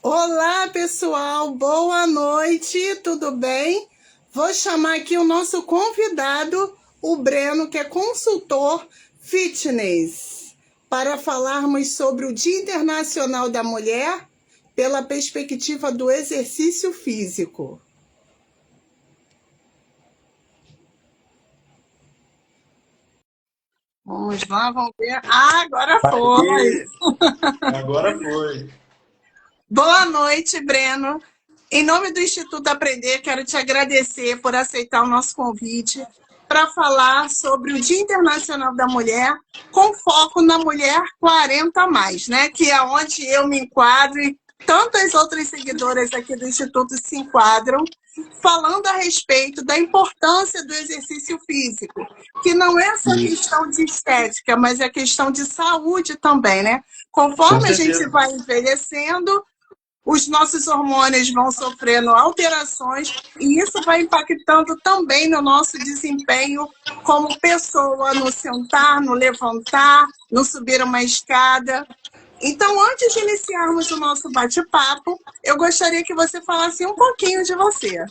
Olá, pessoal, boa noite, tudo bem? Vou chamar aqui o nosso convidado, o Breno, que é consultor fitness, para falarmos sobre o Dia Internacional da Mulher pela perspectiva do exercício físico. Vamos lá, vamos ver. Ah, agora foi! Agora foi. Boa noite, Breno. Em nome do Instituto Aprender, quero te agradecer por aceitar o nosso convite para falar sobre o Dia Internacional da Mulher, com foco na mulher 40 a mais, né? Que é onde eu me enquadro e tantas outras seguidoras aqui do Instituto se enquadram, falando a respeito da importância do exercício físico, que não é só Isso. questão de estética, mas é questão de saúde também, né? Com Conforme a gente certeza. vai envelhecendo, os nossos hormônios vão sofrendo alterações e isso vai impactando também no nosso desempenho como pessoa, no sentar, no levantar, no subir uma escada. Então, antes de iniciarmos o nosso bate-papo, eu gostaria que você falasse um pouquinho de você.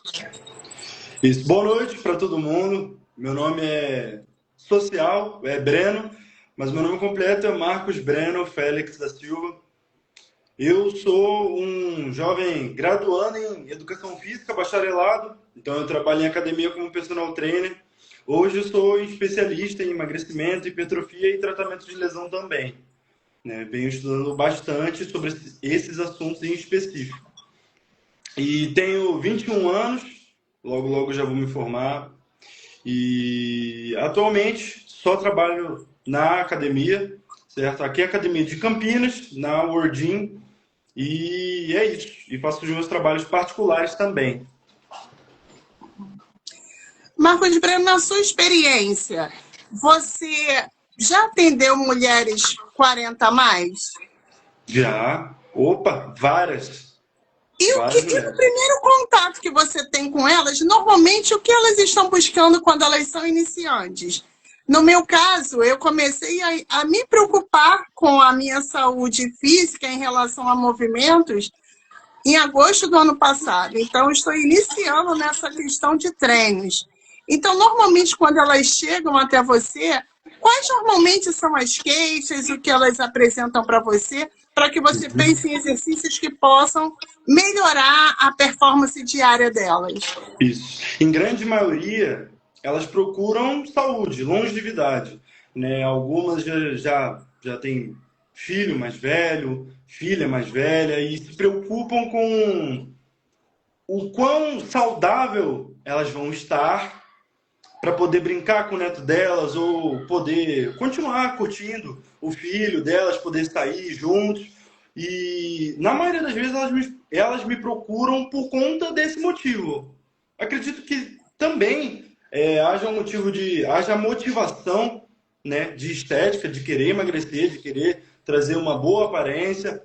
Isso. Boa noite para todo mundo. Meu nome é social, é Breno, mas meu nome completo é Marcos Breno Félix da Silva. Eu sou um jovem graduando em Educação Física, bacharelado, então eu trabalho em academia como personal trainer. Hoje eu sou especialista em emagrecimento, hipertrofia e tratamento de lesão também, né? Venho estudando bastante sobre esses assuntos em específico. E tenho 21 anos, logo logo já vou me formar. E atualmente só trabalho na academia, certo? Aqui é a academia de Campinas, na Wordim, e é isso. E faço os meus trabalhos particulares também. Marcos Breno, na sua experiência, você já atendeu mulheres 40 a mais? Já, opa, várias, E várias no mulheres. primeiro contato que você tem com elas, normalmente o que elas estão buscando quando elas são iniciantes? No meu caso, eu comecei a me preocupar com a minha saúde física em relação a movimentos em agosto do ano passado. Então, estou iniciando nessa questão de treinos. Então, normalmente, quando elas chegam até você, quais normalmente são as queixas, o que elas apresentam para você, para que você pense em exercícios que possam melhorar a performance diária delas? Isso. Em grande maioria, elas procuram saúde, longevidade, né? Algumas já têm filho mais velho, filha mais velha e se preocupam com o quão saudável elas vão estar para poder brincar com o neto delas ou poder continuar curtindo o filho delas, poder sair juntos. E na maioria das vezes elas me procuram por conta desse motivo. Acredito que também haja um motivo haja motivação, né, de estética, de querer emagrecer, de querer trazer uma boa aparência,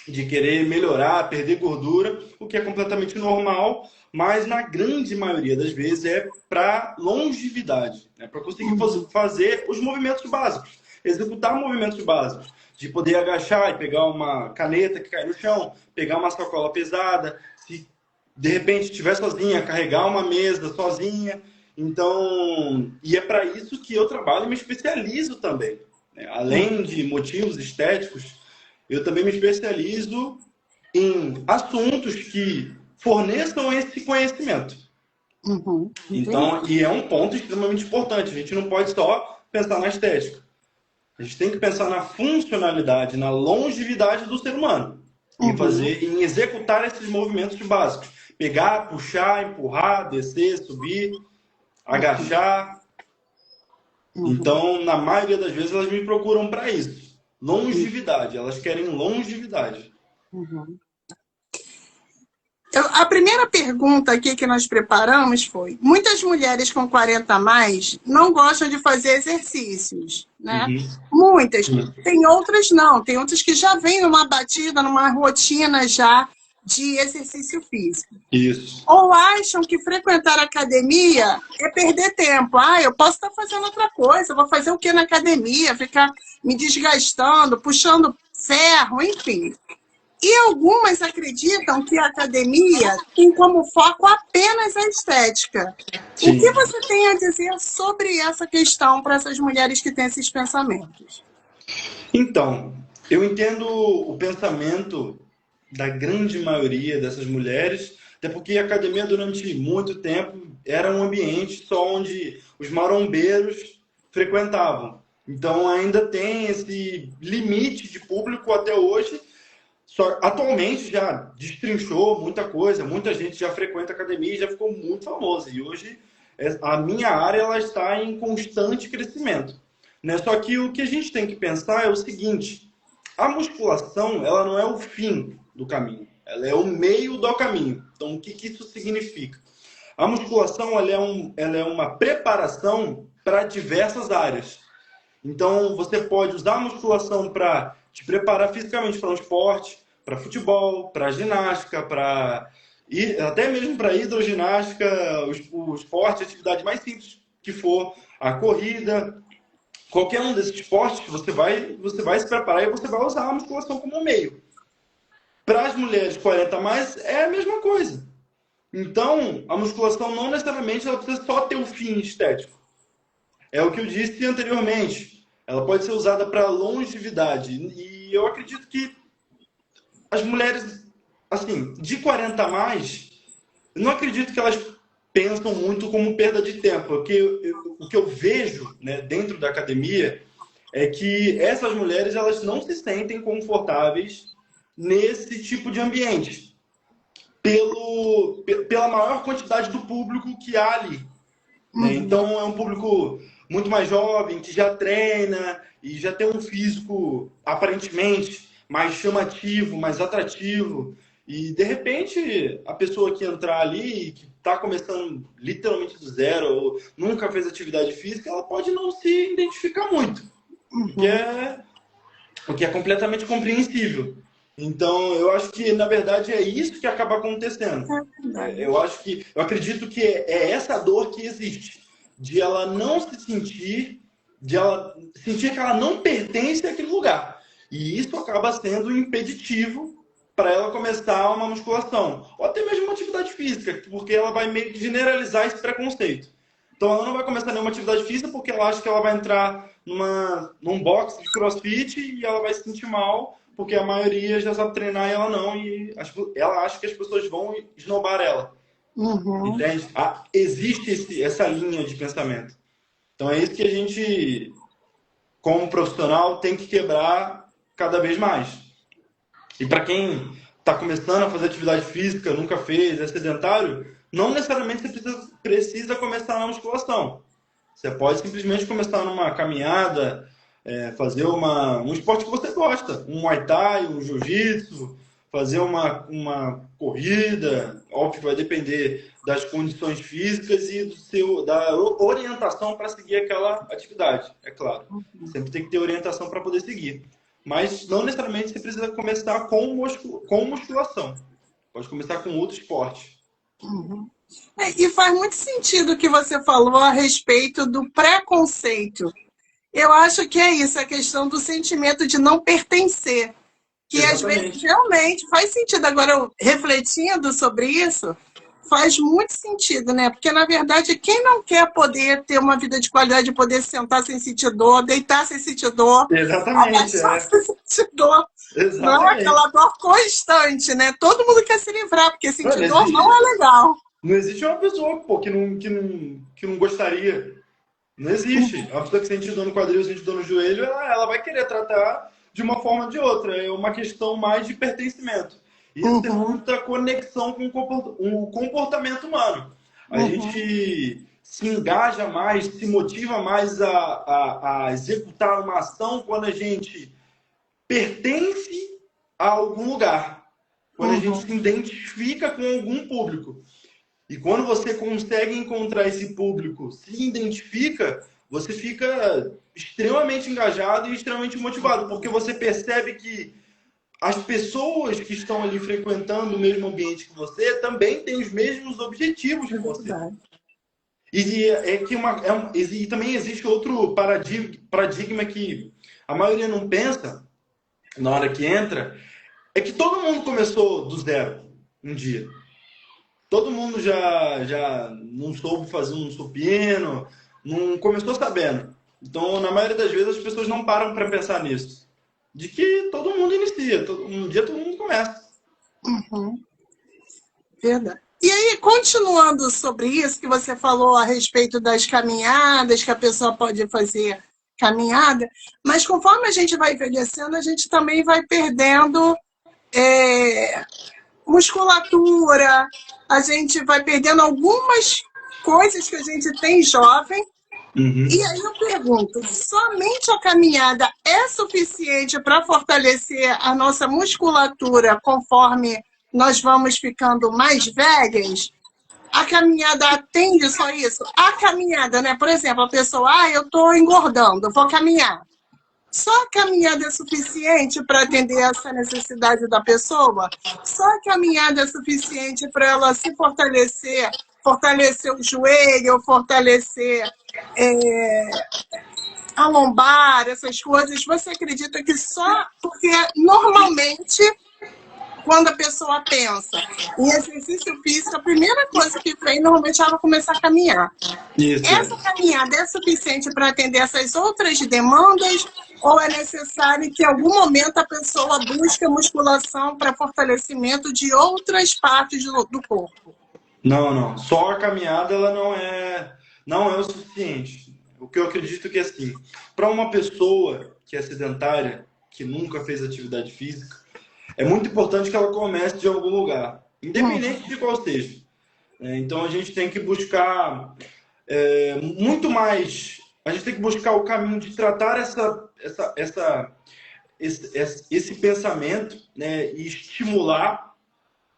de querer melhorar, perder gordura, o que é completamente normal, mas na grande maioria das vezes é para longevidade, né? Para conseguir fazer os movimentos básicos, executar movimentos básicos, de poder agachar e pegar uma caneta que cai no chão, pegar uma sacola pesada, se de repente estiver sozinha, carregar uma mesa sozinha. Então, e é para isso que eu trabalho e me especializo também, né? Além de motivos estéticos, eu também me especializo em assuntos que forneçam esse conhecimento. Entendi. Então, e é um ponto extremamente importante. A gente não pode só pensar na estética. A gente tem que pensar na funcionalidade, na longevidade do ser humano. Em fazer, em executar esses movimentos básicos. Pegar, puxar, empurrar, descer, subir, agachar. Então, na maioria das vezes, elas me procuram para isso. Longevidade. Elas querem longevidade. A primeira pergunta aqui que nós preparamos foi: muitas mulheres com 40 a mais não gostam de fazer exercícios, né? Muitas. Tem outras não, tem outras que já vêm numa batida, numa rotina já de exercício físico. Isso. Ou acham que frequentar a academia é perder tempo. Ah, eu posso estar fazendo outra coisa, vou fazer o que na academia? Ficar me desgastando, puxando ferro, enfim. E algumas acreditam que a academia tem como foco apenas a estética. O que Sim. você tem a dizer sobre essa questão para essas mulheres que têm esses pensamentos? Então, eu entendo o pensamento da grande maioria dessas mulheres, até porque a academia durante muito tempo era um ambiente só onde os marombeiros frequentavam. Então ainda tem esse limite de público até hoje. Só, atualmente já destrinchou muita coisa, muita gente já frequenta a academia e já ficou muito famosa. E hoje a minha área ela está em constante crescimento. Né? Só que o que a gente tem que pensar é o seguinte: a musculação ela não é o fim do caminho, ela é o meio do caminho. Então, o que, que isso significa? A musculação ela é uma preparação para diversas áreas. Então, você pode usar a musculação para te preparar fisicamente para um esporte, para futebol, para ginástica, até mesmo para hidroginástica, o esporte, a atividade mais simples que for, a corrida, qualquer um desses esportes, você vai se preparar e você vai usar a musculação como meio. Para as mulheres 40 a mais, é a mesma coisa. Então, a musculação não necessariamente ela precisa só ter um fim estético. É o que eu disse anteriormente. Ela pode ser usada para longevidade. E eu acredito que as mulheres, assim, de 40 a mais, eu não acredito que elas pensam muito como perda de tempo. O que eu vejo, né, dentro da academia é que essas mulheres elas não se sentem confortáveis nesse tipo de ambiente pela maior quantidade do público que há ali. Né? Então é um público muito mais jovem, que já treina e já tem um físico aparentemente mais chamativo, mais atrativo. E de repente a pessoa que entrar ali, que está começando literalmente do zero, ou nunca fez atividade física, ela pode não se identificar muito, o que é completamente compreensível. Então, eu acho que, na verdade, é isso que acaba acontecendo. Eu acredito que é essa dor que existe, de ela não se sentir, de ela sentir que ela não pertence àquele lugar. E isso acaba sendo impeditivo para ela começar uma musculação, ou até mesmo uma atividade física, porque ela vai meio que generalizar esse preconceito. Então, ela não vai começar nenhuma atividade física porque ela acha que ela vai entrar num box de crossfit e ela vai se sentir mal porque a maioria já sabe treinar e ela não, e ela acha que as pessoas vão esnobar ela. Entende? Existe essa linha de pensamento. Então é isso que a gente, como profissional, tem que quebrar cada vez mais. E para quem está começando a fazer atividade física, nunca fez, é sedentário, não necessariamente você precisa começar na musculação. Você pode simplesmente começar numa caminhada, fazer um esporte que você gosta, um Muay Thai, um Jiu-Jitsu, fazer uma corrida. Óbvio que vai depender das condições físicas e da orientação para seguir aquela atividade, é claro. Sempre tem que ter orientação para poder seguir. Mas não necessariamente você precisa começar com musculação. Pode começar com outro esporte. E faz muito sentido o que você falou a respeito do preconceito. Eu acho que é isso, a questão do sentimento de não pertencer. Que Exatamente. Às vezes realmente faz sentido. Agora, refletindo sobre isso, faz muito sentido, né? Porque, na verdade, quem não quer poder ter uma vida de qualidade, poder sentar sem sentir dor, deitar sem sentir dor, Exatamente, abaixar sem sentir dor, não é Exatamente. aquela dor constante, né? Todo mundo quer se livrar, porque sentir dor existe, não é legal. não existe uma pessoa, pô, que não gostaria. Não existe. Uma pessoa que sente dor no quadril, sente dor no joelho, ela vai querer tratar de uma forma ou de outra. É uma questão mais de pertencimento. Isso tem muita conexão com o comportamento humano. A gente se engaja mais, se motiva mais a executar uma ação quando a gente pertence a algum lugar. Quando a gente se identifica com algum público. E quando você consegue encontrar esse público, se identifica, você fica extremamente engajado e extremamente motivado, porque você percebe que as pessoas que estão ali frequentando o mesmo ambiente que você também têm os mesmos objetivos que você. E também existe outro paradigma que a maioria não pensa na hora que entra, é que todo mundo começou do zero um dia. Todo mundo já não soube fazer um supino, não começou sabendo. Então, na maioria das vezes, as pessoas não param para pensar nisso. De que todo mundo inicia, um dia todo mundo começa. Uhum, verdade. E aí, continuando sobre isso que você falou a respeito das caminhadas, que a pessoa pode fazer caminhada, mas conforme a gente vai envelhecendo, a gente também vai perdendo é, musculatura, a gente vai perdendo algumas coisas que a gente tem jovem. Uhum. E aí eu pergunto, somente a caminhada é suficiente para fortalecer a nossa musculatura conforme nós vamos ficando mais velhas? A caminhada atende só isso? A caminhada, né? Por exemplo, a pessoa, eu estou engordando, vou caminhar. Só a caminhada é suficiente para atender essa necessidade da pessoa? Só a caminhada é suficiente para ela se fortalecer, fortalecer o joelho, fortalecer a lombar, essas coisas? Você acredita que só porque normalmente quando a pessoa pensa em exercício físico, a primeira coisa que vem normalmente ela começar a caminhar. Isso. Essa caminhada é suficiente para atender essas outras demandas ou é necessário que em algum momento a pessoa busque musculação para fortalecimento de outras partes do corpo? Não. Só a caminhada ela não é o suficiente. O que eu acredito que é assim, para uma pessoa que é sedentária, que nunca fez atividade física, é muito importante que ela comece de algum lugar, independente de qual seja. Então a gente tem que buscar muito mais. A gente tem que buscar o caminho de tratar esse pensamento, né, e estimular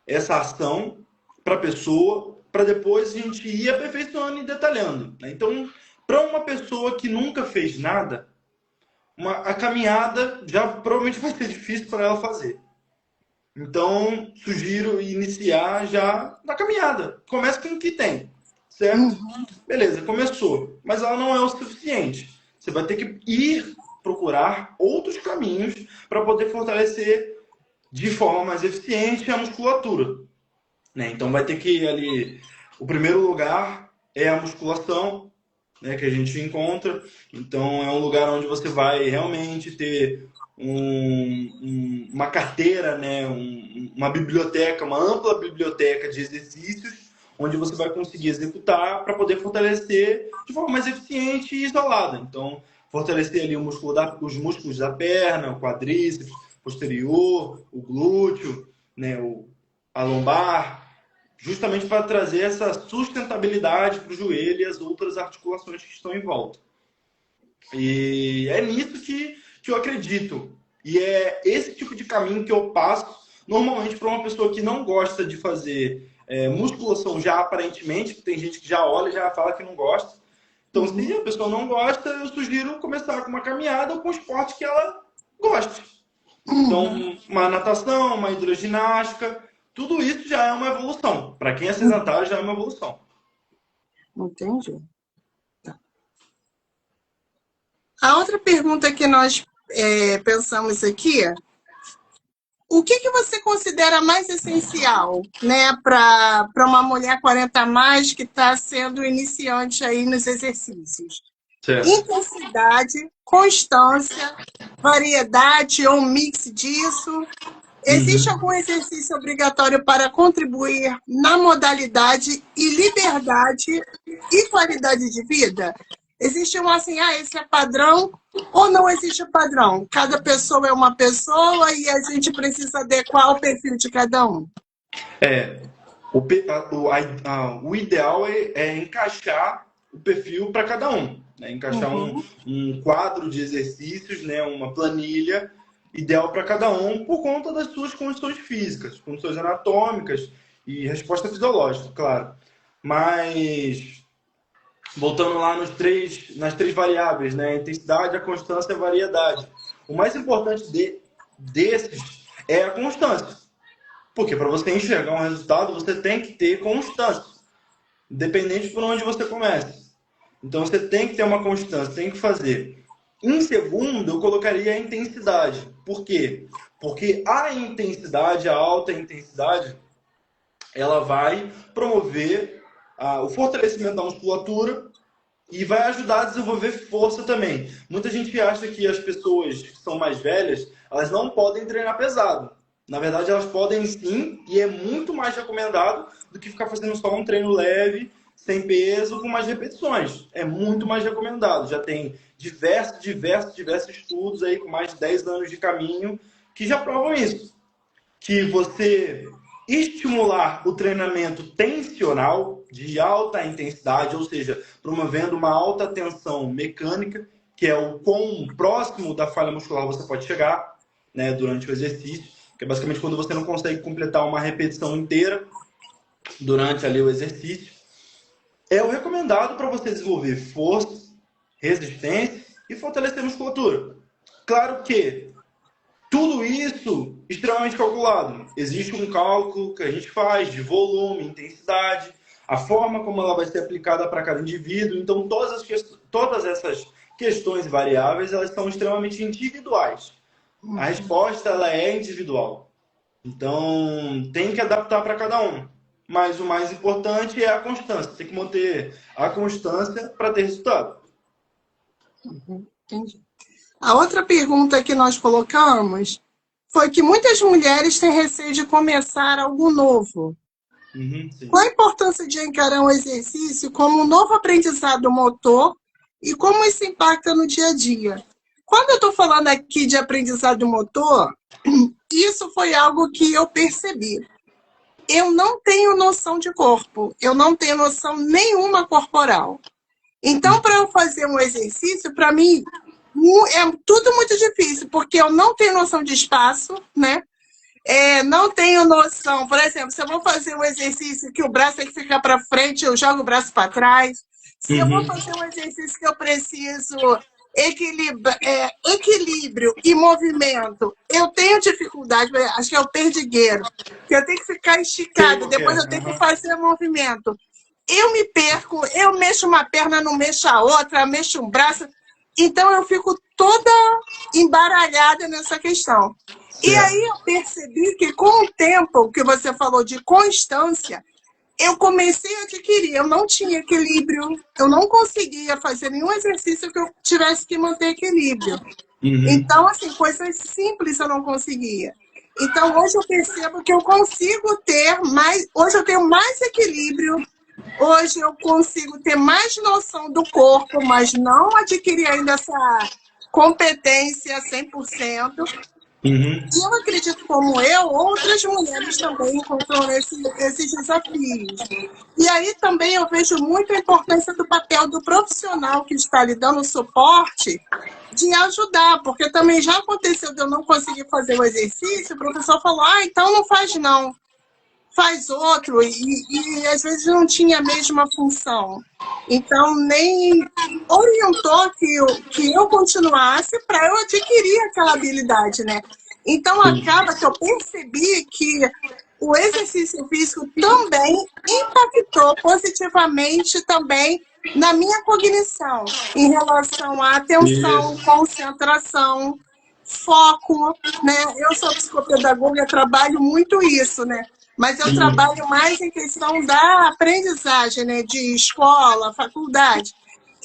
essa ação para a pessoa, para depois a gente ir aperfeiçoando e detalhando. Né? Então, para uma pessoa que nunca fez nada, a caminhada já provavelmente vai ser difícil para ela fazer. Então, sugiro iniciar já na caminhada. Começa com o que tem, certo? Beleza, começou. Mas ela não é o suficiente. Você vai ter que ir procurar outros caminhos para poder fortalecer de forma mais eficiente a musculatura. Né? Então, vai ter que ir ali... O primeiro lugar é a musculação, né, que a gente encontra. Então, é um lugar onde você vai realmente ter uma carteira, né, uma biblioteca, uma ampla biblioteca de exercícios, onde você vai conseguir executar para poder fortalecer de forma mais eficiente e isolada. Então, fortalecer ali os músculos da perna, o quadríceps posterior, o glúteo, né, a lombar, justamente para trazer essa sustentabilidade para o joelho e as outras articulações que estão em volta. E é nisso que eu acredito. E é esse tipo de caminho que eu passo normalmente para uma pessoa que não gosta de fazer musculação já aparentemente, que tem gente que já olha e já fala que não gosta. Então, se a pessoa não gosta, eu sugiro começar com uma caminhada ou com um esporte que ela goste. Então, uma natação, uma hidroginástica, tudo isso já é uma evolução. Para quem é sedentário, já é uma evolução. Entendi. Tá. A outra pergunta que nós pensamos aqui, o que você considera mais essencial, né, para uma mulher 40 a mais que está sendo iniciante aí nos exercícios? Certo. Intensidade, constância, variedade ou um mix disso? Existe algum exercício obrigatório para contribuir na modalidade e liberdade e qualidade de vida? Existe assim, esse é padrão ou não existe padrão? Cada pessoa é uma pessoa e a gente precisa adequar o perfil de cada um. O ideal é encaixar o perfil para cada um. Né? Encaixar um quadro de exercícios, né? Uma planilha ideal para cada um por conta das suas condições físicas, condições anatômicas e resposta fisiológica, claro. Mas, voltando lá nas três variáveis, né? A intensidade, a constância e a variedade. O mais importante desses é a constância. Porque para você enxergar um resultado, você tem que ter constância, independente por onde você comece. Então, você tem que ter uma constância, tem que fazer. Em segundo, eu colocaria a intensidade. Por quê? Porque a intensidade, a alta intensidade, ela vai promover o fortalecimento da musculatura e vai ajudar a desenvolver força também. Muita gente acha que as pessoas que são mais velhas, elas não podem treinar pesado. Na verdade, elas podem sim, e é muito mais recomendado do que ficar fazendo só um treino leve, sem peso, com mais repetições. É muito mais recomendado. Já tem diversos estudos aí com mais de 10 anos de caminho que já provam isso. Que você estimular o treinamento tensional de alta intensidade, ou seja, promovendo uma alta tensão mecânica, que é o quão próximo da falha muscular você pode chegar, né, durante o exercício, que é basicamente quando você não consegue completar uma repetição inteira durante ali o exercício. É o recomendado para você desenvolver força, resistência e fortalecer a musculatura. Claro que tudo isso extremamente calculado. Existe um cálculo que a gente faz de volume, intensidade, a forma como ela vai ser aplicada para cada indivíduo. Então, todas essas questões variáveis, elas são extremamente individuais. A resposta, ela é individual. Então, tem que adaptar para cada um. Mas o mais importante é a constância. Tem que manter a constância para ter resultado. Entendi. A outra pergunta que nós colocamos foi que muitas mulheres têm receio de começar algo novo. Qual a importância de encarar um exercício como um novo aprendizado motor e como isso impacta no dia a dia? Quando eu estou falando aqui de aprendizado motor, isso foi algo que eu percebi. Eu não tenho noção de corpo, eu não tenho noção nenhuma corporal. Então, para eu fazer um exercício, para mim, é tudo muito difícil, porque eu não tenho noção de espaço, né? Não tenho noção, por exemplo, se eu vou fazer um exercício que o braço tem que ficar para frente, eu jogo o braço para trás. Se eu vou fazer um exercício que eu preciso equilíbrio e movimento, eu tenho dificuldade, acho que é o perdigueiro, que eu tenho que ficar esticado, depois eu tenho que fazer movimento. Eu me perco, eu mexo uma perna, não mexo a outra, mexo um braço. Então, eu fico toda embaralhada nessa questão. E aí eu percebi que com o tempo que você falou de constância, eu comecei a adquirir. Eu não tinha equilíbrio, eu não conseguia fazer nenhum exercício que eu tivesse que manter equilíbrio. Então, assim, coisas simples eu não conseguia. Então, hoje eu percebo que eu consigo ter mais... Hoje eu tenho mais equilíbrio, hoje eu consigo ter mais noção do corpo, mas não adquiri ainda essa competência 100%. E eu acredito, como eu, outras mulheres também encontram esses desafios. E aí também eu vejo muito a importância do papel do profissional que está lhe dando suporte de ajudar, porque também já aconteceu de eu não conseguir fazer o exercício, o professor falou, então não faz não, faz outro, e às vezes não tinha a mesma função. Então, nem orientou que eu continuasse para eu adquirir aquela habilidade, né? Então, acaba que eu percebi que o exercício físico também impactou positivamente também na minha cognição, em relação à atenção, concentração, foco, né? Eu sou psicopedagoga, eu trabalho muito isso, né? Mas eu trabalho mais em questão da aprendizagem, né? De escola, faculdade.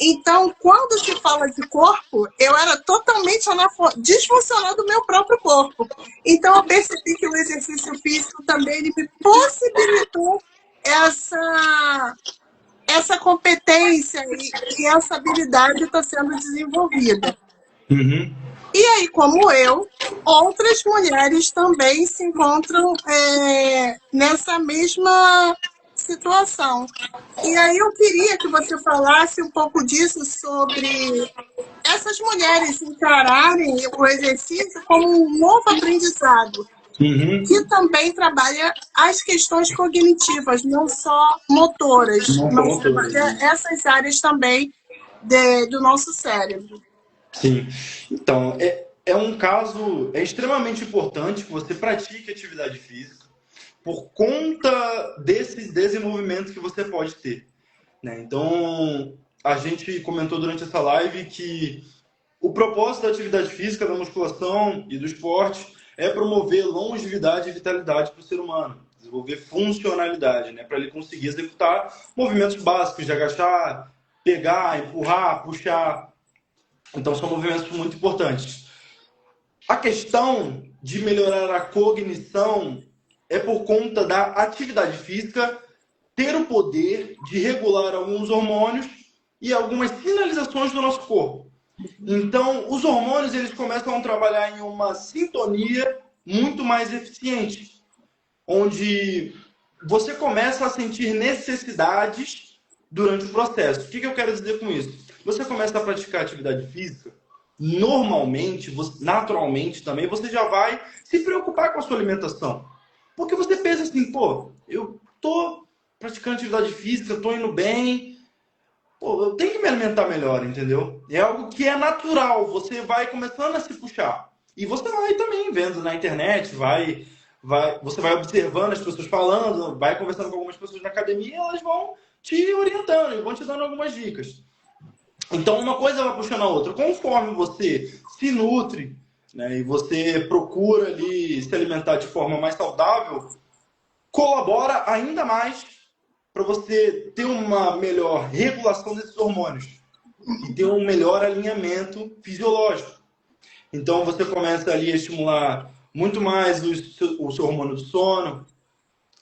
Então, quando se fala de corpo, eu era totalmente disfuncional do meu próprio corpo. Então, eu percebi que o exercício físico também ele me possibilitou essa competência e essa habilidade está sendo desenvolvida. E aí, como eu, outras mulheres também se encontram nessa mesma situação. E aí eu queria que você falasse um pouco disso, sobre essas mulheres encararem o exercício como um novo aprendizado, que também trabalha as questões cognitivas, não só motoras, mas trabalha essas áreas também do nosso cérebro. Sim. Então, é um caso, é extremamente importante que você pratique atividade física por conta desses desenvolvimentos que você pode ter, né? Então, a gente comentou durante essa live que o propósito da atividade física, da musculação e do esporte é promover longevidade e vitalidade para o ser humano. Desenvolver funcionalidade, né? Para ele conseguir executar movimentos básicos de agachar, pegar, empurrar, puxar. Então, são movimentos muito importantes. A questão de melhorar a cognição é por conta da atividade física ter o poder de regular alguns hormônios e algumas sinalizações do nosso corpo. Então, os hormônios eles começam a trabalhar em uma sintonia muito mais eficiente, onde você começa a sentir necessidades durante o processo. O que eu quero dizer com isso? Você começa a praticar atividade física, normalmente, naturalmente também, você já vai se preocupar com a sua alimentação. Porque você pensa assim, pô, eu tô praticando atividade física, tô indo bem, pô, eu tenho que me alimentar melhor, entendeu? É algo que é natural, você vai começando a se puxar. E você vai também vendo na internet, você vai observando as pessoas falando, vai conversando com algumas pessoas na academia, elas vão te orientando, e vão te dando algumas dicas. Então, uma coisa vai puxando a outra. Conforme você se nutre, né, e você procura ali se alimentar de forma mais saudável, colabora ainda mais para você ter uma melhor regulação desses hormônios e ter um melhor alinhamento fisiológico. Então, você começa ali a estimular muito mais o seu hormônio do sono,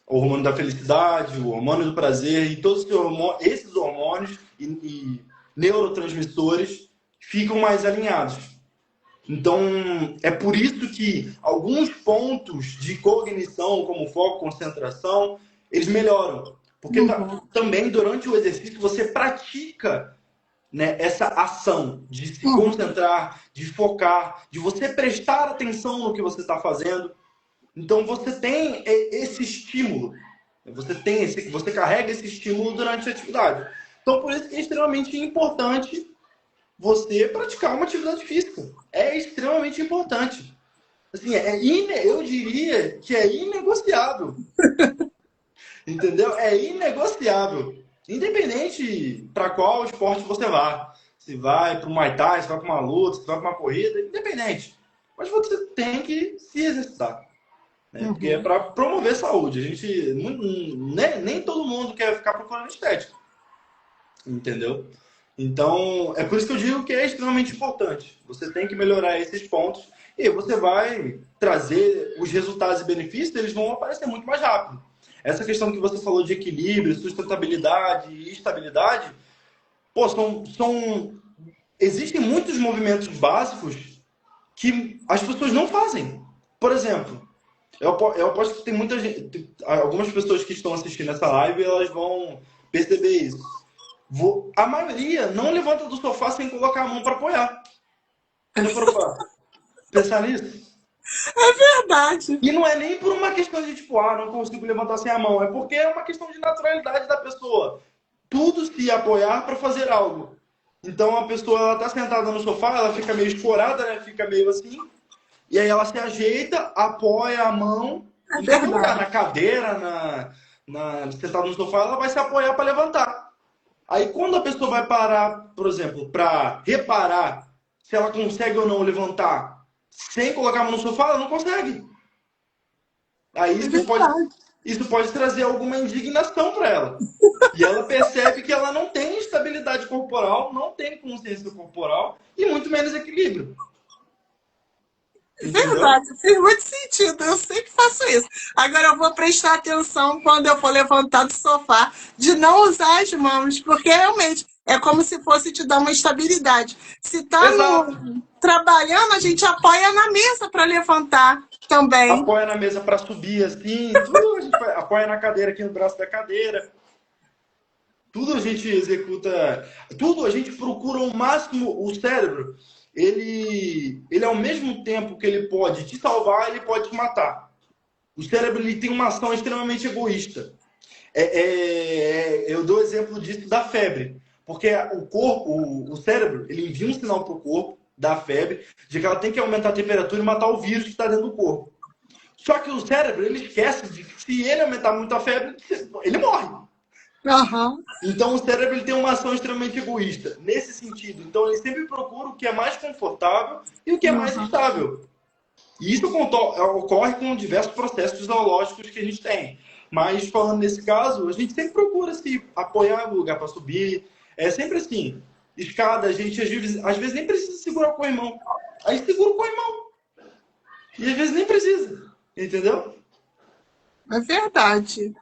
o hormônio da felicidade, o hormônio do prazer, e todos esses hormônios e neurotransmissores ficam mais alinhados. Então, é por isso que alguns pontos de cognição, como foco, concentração, eles melhoram. Porque também, durante o exercício, você pratica, né, essa ação de se concentrar, de focar, de você prestar atenção no que você está fazendo. Então, você tem esse estímulo. Você carrega esse estímulo durante a atividade. Então, por isso que é extremamente importante você praticar uma atividade física. É extremamente importante. Assim, eu diria que é inegociável. Entendeu? É inegociável. Independente para qual esporte você vá. Se vai para um Muay Thai, se vai para uma luta, se vai para uma corrida, independente. Mas você tem que se exercitar. Né? Porque é para promover saúde. A gente, nem todo mundo quer ficar procurando estética. Entendeu? Então, é por isso que eu digo que é extremamente importante. Você tem que melhorar esses pontos e você vai trazer os resultados e benefícios, eles vão aparecer muito mais rápido. Essa questão que você falou de equilíbrio, sustentabilidade e estabilidade, pô, existem muitos movimentos básicos que as pessoas não fazem. Por exemplo, eu aposto que tem muita gente, algumas pessoas que estão assistindo essa live, elas vão perceber isso. A maioria não levanta do sofá sem colocar a mão para apoiar. Já parou pra pensar nisso? É verdade. E não é nem por uma questão de tipo, não consigo levantar sem a mão. É porque é uma questão de naturalidade da pessoa. Tudo se apoiar para fazer algo. Então a pessoa ela tá sentada no sofá, ela fica meio escorada, né? Fica meio assim. E aí ela se ajeita, apoia a mão. Em qualquer lugar, na cadeira, sentada no sofá, ela vai se apoiar para levantar. Aí quando a pessoa vai parar, por exemplo, para reparar se ela consegue ou não levantar sem colocar a mão no sofá, ela não consegue. Aí isso pode trazer alguma indignação para ela. E ela percebe que ela não tem estabilidade corporal, não tem consciência corporal e muito menos equilíbrio. Entendeu? Verdade, fez muito sentido. Eu sempre faço isso. Agora eu vou prestar atenção quando eu for levantar do sofá, de não usar as mãos, porque realmente é como se fosse te dar uma estabilidade. Se está trabalhando, a gente apoia na mesa para levantar também. Apoia na mesa para subir, assim, tudo a gente apoia na cadeira, aqui no braço da cadeira. Tudo a gente executa, tudo a gente procura o máximo. O cérebro, ele ao mesmo tempo que ele pode te salvar, ele pode te matar. O cérebro ele tem uma ação extremamente egoísta. Eu dou exemplo disso da febre. Porque o cérebro, ele envia um sinal para o corpo da febre, de que ela tem que aumentar a temperatura e matar o vírus que está dentro do corpo. Só que o cérebro, ele esquece de que se ele aumentar muito a febre, ele morre. Então o cérebro ele tem uma ação extremamente egoísta nesse sentido. Então ele sempre procura o que é mais confortável e o que é mais estável. E isso ocorre com diversos processos fisiológicos que a gente tem. Mas, falando nesse caso, a gente sempre procura se apoiar no lugar para subir. É sempre assim. Escada, a gente às vezes nem precisa segurar o corrimão. Aí segura o corrimão. E às vezes nem precisa. Entendeu? É verdade.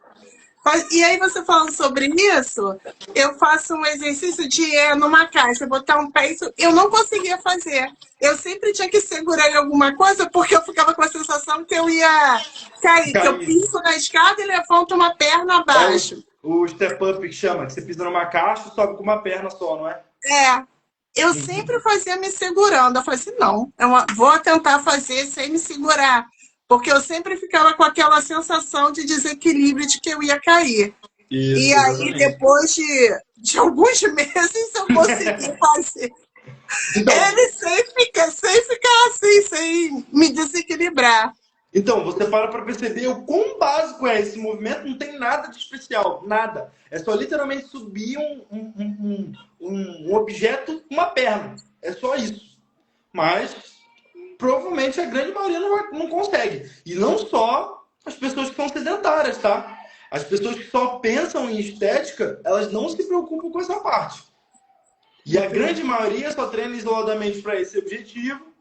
E aí, você falando sobre isso, eu faço um exercício de numa caixa, botar um pé, isso eu não conseguia fazer. Eu sempre tinha que segurar em alguma coisa, porque eu ficava com a sensação que eu ia cair, que eu Cair. piso na escada e levanto uma perna É abaixo. o step up que chama, que você pisa numa caixa e sobe com uma perna só, não é? É, eu sempre Uhum. fazia me segurando. Eu falei assim, não, vou tentar fazer sem me segurar. Porque eu sempre ficava com aquela sensação de desequilíbrio de que eu ia cair. E Isso, aí, exatamente. depois de alguns meses, eu consegui fazer. Então, Ele sem ficar assim, sem me desequilibrar. Então, você para perceber o quão básico é esse movimento, não tem nada de especial, nada. É só literalmente subir um objeto com uma perna. É só isso. Mas, provavelmente, a grande maioria não consegue. E não só as pessoas que são sedentárias, tá? As pessoas que só pensam em estética, elas não se preocupam com essa parte. E a grande maioria só treina isoladamente para esse objetivo,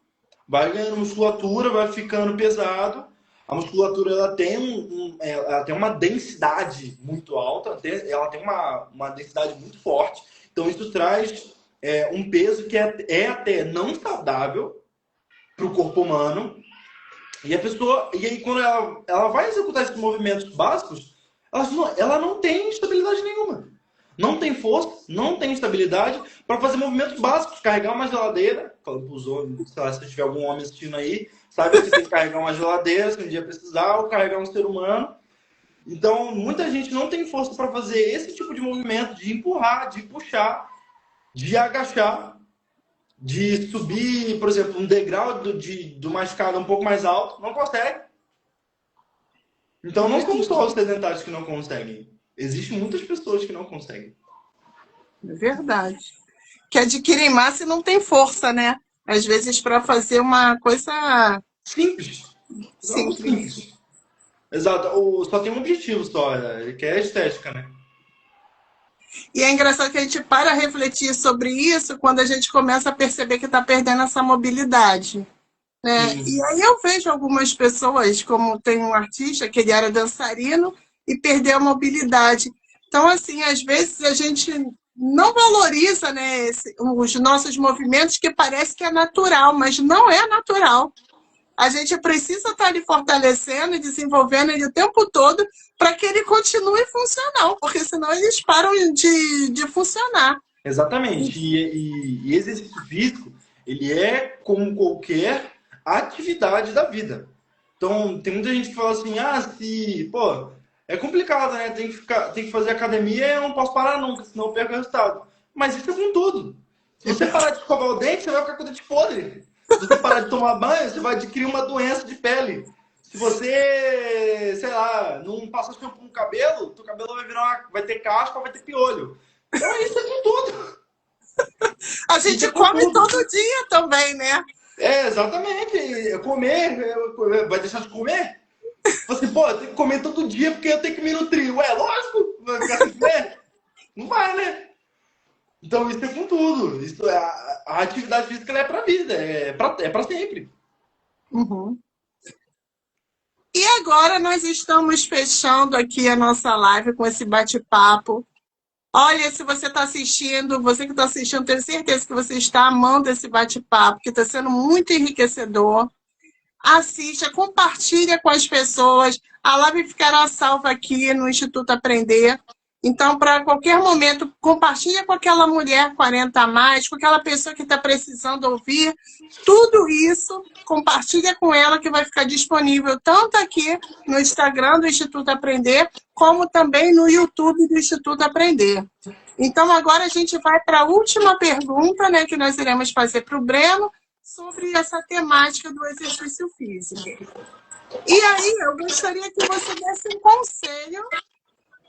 vai ganhando musculatura, vai ficando pesado. A musculatura ela tem uma densidade muito alta, ela tem uma densidade muito forte. Então isso traz um peso que é até não saudável para o corpo humano. E a pessoa, e aí quando ela vai executar esses movimentos básicos, ela não tem estabilidade nenhuma. Não tem força, não tem estabilidade para fazer movimentos básicos, carregar uma geladeira. Falando para os homens, sei lá, se tiver algum homem assistindo aí, sabe que tem que carregar uma geladeira se um dia precisar, ou carregar um ser humano. Então, muita gente não tem força para fazer esse tipo de movimento, de empurrar, de puxar, de agachar, de subir, por exemplo, um degrau de uma escada um pouco mais alto. Não consegue. Então, não são só os sedentários que não conseguem. Existem muitas pessoas que não conseguem. É verdade. Que adquirem massa e não tem força, né? Às vezes, para fazer uma coisa Simples. Algo simples. simples. Exato. Só tem um objetivo só, que é a estética, né? E é engraçado que a gente para a refletir sobre isso quando a gente começa a perceber que está perdendo essa mobilidade. Né? E Sim. aí eu vejo algumas pessoas, como tem um artista que ele era dançarino e perdeu a mobilidade. Então, assim, às vezes a gente não valoriza, né, os nossos movimentos, que parece que é natural, mas não é natural. A gente precisa estar ali fortalecendo e desenvolvendo ele o tempo todo para que ele continue funcional, porque senão eles param de funcionar. Exatamente. E exercício físico, ele é como qualquer atividade da vida. Então, tem muita gente que fala assim, pô, é complicado, né? Tem que fazer academia, eu não posso parar nunca, senão eu perco o resultado. Mas isso é com tudo. Se você parar de escovar o dente, você vai ficar com o dente podre. Se você parar de tomar banho, você vai adquirir uma doença de pele. Se você, sei lá, não passar shampoo no cabelo, teu cabelo vai ter caspa, vai ter piolho. Então isso é com tudo. A Isso gente é com come tudo. todo dia também, né? Exatamente. Comer, vai deixar de comer? Você, pô, eu tenho que comer todo dia porque eu tenho que me nutrir. Ué, lógico, vai ficar sem comer? Não vai, né? Então isso é com tudo. A atividade física ela é pra vida, é pra sempre. Uhum. E agora nós estamos fechando aqui a nossa live com esse bate-papo. Olha, se você está assistindo, você que está assistindo, tenho certeza que você está amando esse bate-papo, que está sendo muito enriquecedor. Assista, compartilha com as pessoas. A live ficará salva aqui no Instituto Aprender. Então, para qualquer momento, compartilha com aquela mulher 40 a mais, com aquela pessoa que está precisando ouvir. Tudo isso, compartilha com ela, que vai ficar disponível tanto aqui no Instagram do Instituto Aprender, como também no YouTube do Instituto Aprender. Então, agora a gente vai para a última pergunta, né, que nós iremos fazer para o Breno, sobre essa temática do exercício físico. E aí, eu gostaria que você desse um conselho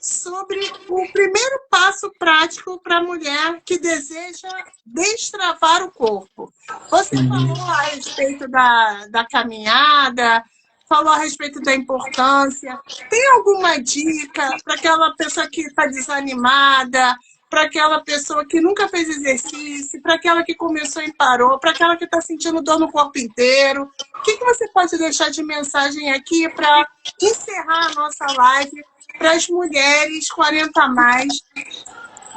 sobre o primeiro passo prático para a mulher que deseja destravar o corpo. Você falou a respeito da caminhada, falou a respeito da importância. Tem alguma dica para aquela pessoa que está desanimada, para aquela pessoa que nunca fez exercício, para aquela que começou e parou, para aquela que está sentindo dor no corpo inteiro? O que você pode deixar de mensagem aqui para encerrar a nossa live para as mulheres 40 a mais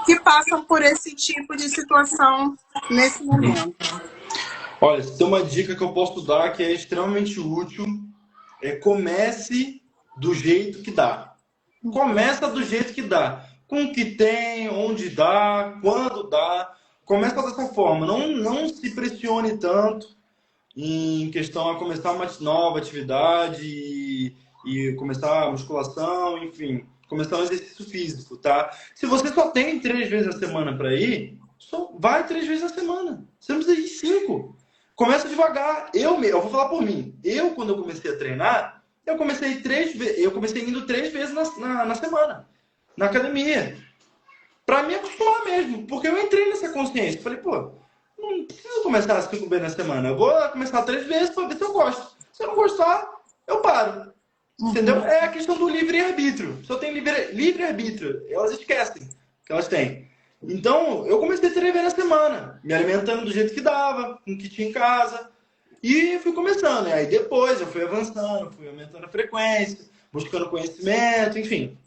que passam por esse tipo de situação nesse momento? Olha, se tem uma dica que eu posso dar que é extremamente útil, comece do jeito que dá. Começa do jeito que dá. Com o que tem, onde dá, quando dá. Começa dessa forma. Não se pressione tanto em questão a começar uma nova atividade e começar a musculação, enfim, começar um exercício físico, tá? Se você só tem 3 vezes na semana para ir, só vai 3 vezes na semana. Você não precisa ir 5. Começa devagar. Eu vou falar por mim. Quando eu comecei a treinar, eu comecei indo 3 vezes na semana, na academia. Pra me acostumar mesmo. Porque eu entrei nessa consciência. Falei, pô, não preciso começar 5 vezes na semana. Eu vou começar 3 vezes pra ver se eu gosto. Se eu não gostar, eu paro. Entendeu? É a questão do livre-arbítrio. Se eu tenho livre-arbítrio, elas esquecem que elas têm. Então, eu comecei 3 vezes na semana, me alimentando do jeito que dava, com o que tinha em casa. E fui começando. E aí depois eu fui avançando, fui aumentando a frequência, buscando conhecimento, enfim.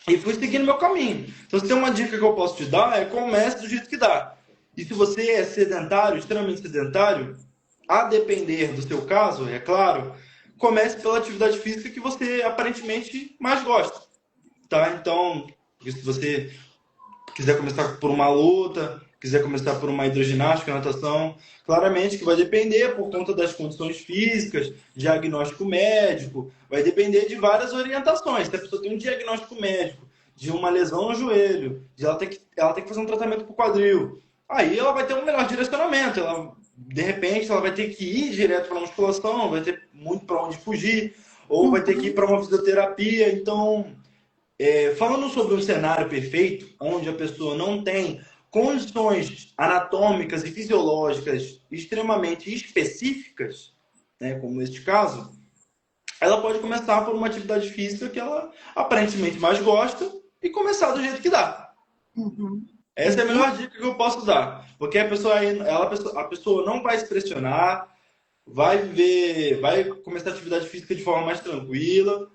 E fui seguindo meu caminho. Então, se tem uma dica que eu posso te dar, comece do jeito que dá. E se você é sedentário, extremamente sedentário, a depender do seu caso, é claro, comece pela atividade física que você aparentemente mais gosta. Tá? Então, se você quiser começar por uma luta, quiser começar por uma hidroginástica, natação, claramente que vai depender por conta das condições físicas, diagnóstico médico, vai depender de várias orientações. Se a pessoa tem um diagnóstico médico de uma lesão no joelho, de ela tem que fazer um tratamento para o quadril, aí ela vai ter um melhor direcionamento. De repente, ela vai ter que ir direto para a musculação, vai ter muito para onde fugir, ou vai ter que ir para uma fisioterapia. Então, falando sobre um cenário perfeito, onde a pessoa não tem condições anatômicas e fisiológicas extremamente específicas, né, como neste caso, ela pode começar por uma atividade física que ela aparentemente mais gosta e começar do jeito que dá. Essa é a melhor dica que eu posso dar, porque a pessoa não vai se pressionar, vai começar a atividade física de forma mais tranquila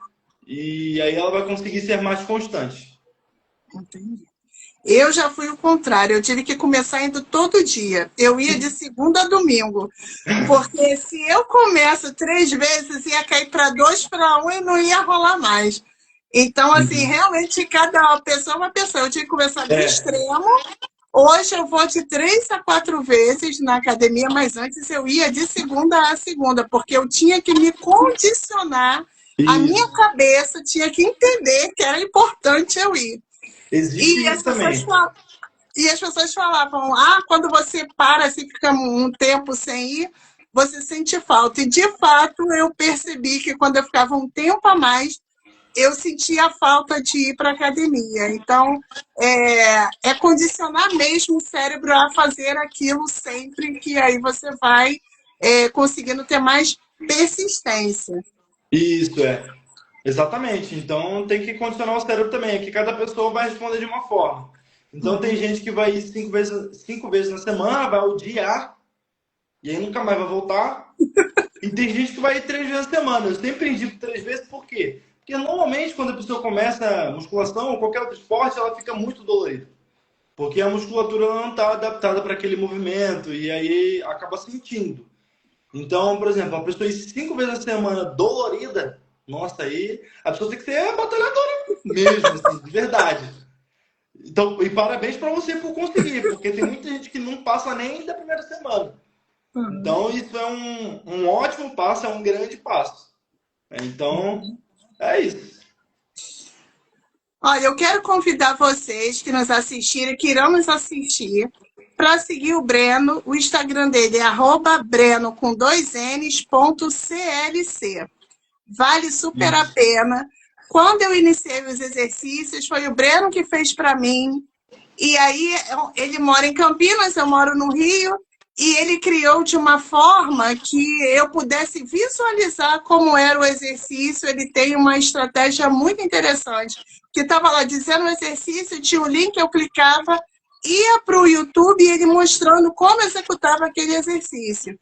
e aí ela vai conseguir ser mais constante. Entendi. Eu já fui o contrário, eu tive que começar indo todo dia. Eu ia de segunda a domingo. Porque se eu começo 3 vezes, ia cair para 2 para 1 e não ia rolar mais. Então, assim, realmente cada pessoa é uma pessoa. Eu tive que começar do extremo. Hoje eu vou de 3 a 4 vezes na academia, mas antes eu ia de segunda a segunda, porque eu tinha que me condicionar. A minha cabeça tinha que entender que era importante eu ir. Existe isso também. E as pessoas falavam, quando você para, assim, fica um tempo sem ir, você sente falta. E, de fato, eu percebi que quando eu ficava um tempo a mais, eu sentia falta de ir para a academia. Então, é condicionar mesmo o cérebro a fazer aquilo sempre, que aí você vai conseguindo ter mais persistência. Isso, exatamente. Então tem que condicionar o cérebro também, que cada pessoa vai responder de uma forma. Então tem gente que vai ir 5 vezes na semana, vai odiar, e aí nunca mais vai voltar. E tem gente que vai ir 3 vezes na semana. Eu sempre indico 3 vezes, por quê? Porque normalmente quando a pessoa começa musculação ou qualquer outro esporte, ela fica muito dolorida. Porque a musculatura não está adaptada para aquele movimento, e aí acaba sentindo. Então, por exemplo, a pessoa ir 5 vezes na semana dolorida, nossa, aí a pessoa tem que ser batalhadora mesmo, assim, de verdade. Então, e parabéns para você por conseguir, porque tem muita gente que não passa nem da primeira semana. Então, isso é um ótimo passo, é um grande passo. Então, é isso. Olha, eu quero convidar vocês que nos assistiram, que irão nos assistir, para seguir o Breno. O Instagram dele é @breno com 2 Ns, .clc. Vale super a pena. Quando eu iniciei os exercícios, foi o Breno que fez para mim. E aí, ele mora em Campinas, eu moro no Rio, e ele criou de uma forma que eu pudesse visualizar como era o exercício. Ele tem uma estratégia muito interessante, que estava lá dizendo o exercício, tinha o link, eu clicava, ia para o YouTube e ele mostrando como executava aquele exercício.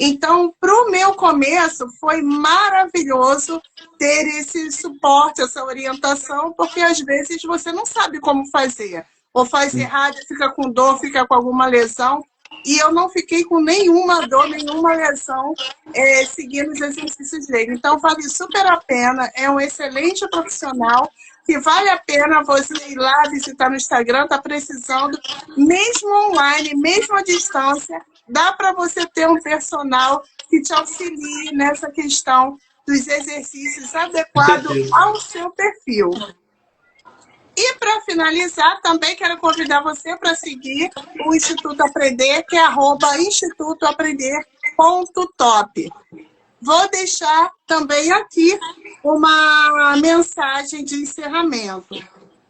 Então, para o meu começo, foi maravilhoso ter esse suporte, essa orientação, porque às vezes você não sabe como fazer. Ou faz errado, fica com dor, fica com alguma lesão. E eu não fiquei com nenhuma dor, nenhuma lesão seguindo os exercícios dele. Então, vale super a pena, é um excelente profissional, que vale a pena você ir lá visitar no Instagram, está precisando, mesmo online, mesmo à distância, dá para você ter um personal que te auxilie nessa questão dos exercícios adequados ao seu perfil. E para finalizar, também quero convidar você para seguir o Instituto Aprender, que é @institutoaprender.top. Vou deixar também aqui uma mensagem de encerramento.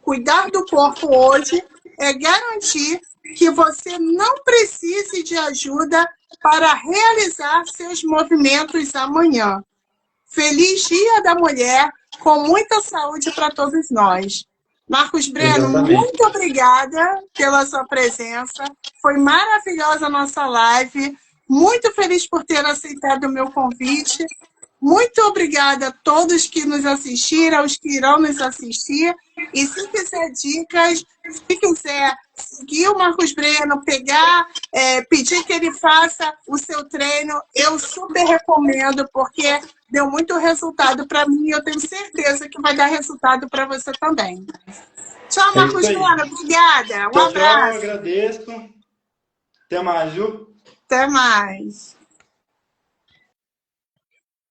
Cuidar do corpo hoje é garantir que você não precise de ajuda para realizar seus movimentos amanhã. Feliz Dia da Mulher, com muita saúde para todos nós. Marcos Breno, muito obrigada pela sua presença. Foi maravilhosa a nossa live. Muito feliz por ter aceitado o meu convite. Muito obrigada a todos que nos assistiram, aos que irão nos assistir. E se quiser dicas, se quiser seguir o Marcos Breno, pedir que ele faça o seu treino, eu super recomendo, porque deu muito resultado para mim e eu tenho certeza que vai dar resultado para você também. Tchau, Marcos Breno. Obrigada. Um abraço. Tchau, agradeço. Até mais, viu? Até mais.